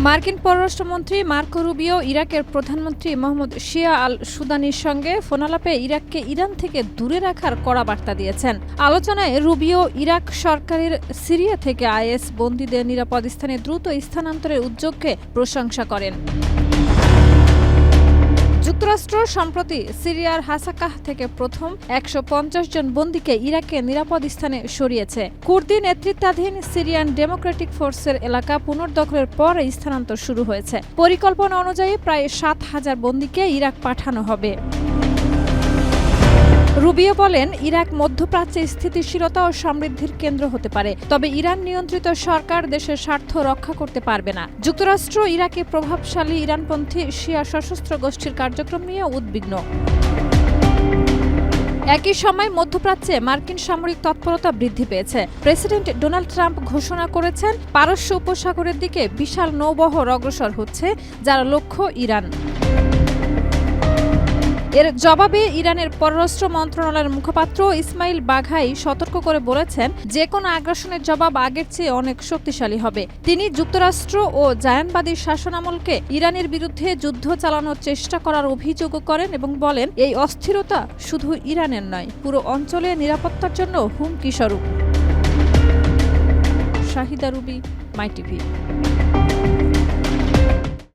মার্কিন পররাষ্ট্রমন্ত্রী Marco Rubio ইরাকের প্রধানমন্ত্রী মোহাম্মদ শিয়া আল সুদানির সঙ্গে ফোনালাপে ইরাককে ইরান থেকে দূরে রাখার কড়া বার্তা দিয়েছেন। আলোচনায় রুবিও ইরাক সরকারের সিরিয়া থেকে আইএস বন্দীদের নিরাপদ স্থানে দ্রুত স্থানান্তরের উদ্যোগকে প্রশংসা করেন। যুক্তরাষ্ট্র সম্প্রতি সিরিয়ার হাসাকাহ থেকে প্রথম ১৫০ জন বন্দীকে ইরাকের নিরাপদ স্থানে সরিয়েছে। কুর্দি নেতৃত্বাধীন সিরিয়ান ডেমোক্রেটিক ফোর্সের এলাকা পুনর্দখলের পর স্থানান্তর শুরু হয়েছে। পরিকল্পনা অনুযায়ী প্রায় ৭,০০০ বন্দীকে ইরাক পাঠানো হবে। রুবিও বলেন, ইরাক মধ্যপ্রাচ্যে স্থিতিশীলতা ও সমৃদ্ধির কেন্দ্র হতে পারে, তবে ইরান নিয়ন্ত্রিত সরকার দেশের স্বার্থ রক্ষা করতে পারবে না। যুক্তরাষ্ট্র ইরাকে প্রভাবশালী ইরানপন্থী শিয়া সশস্ত্র গোষ্ঠীর কার্যক্রম নিয়ে উদ্বিগ্ন। একই সময় মধ্যপ্রাচ্যে মার্কিন সামরিক তৎপরতা বৃদ্ধি পেয়েছে। প্রেসিডেন্ট ডোনাল্ড ট্রাম্প ঘোষণা করেছেন, পারস্য উপসাগরের দিকে বিশাল নৌবহর অগ্রসর হচ্ছে, যার লক্ষ্য ইরান। এর জবাবে ইরানের পররাষ্ট্র মন্ত্রণালয়ের মুখপাত্র ইসমাইল বাঘাই সতর্ক করে বলেছেন, যে কোনো আগ্রাসনের জবাব আগের চেয়ে অনেক শক্তিশালী হবে। তিনি যুক্তরাষ্ট্র ও জায়ানবাদী শাসনামলকে ইরানের বিরুদ্ধে যুদ্ধ চালানোর চেষ্টা করার অভিযোগও করেন এবং বলেন, এই অস্থিরতা শুধু ইরানের নয়, পুরো অঞ্চলে নিরাপত্তার জন্য হুমকি স্বরূপ। শাহিদা রুবি, মাই টিভি।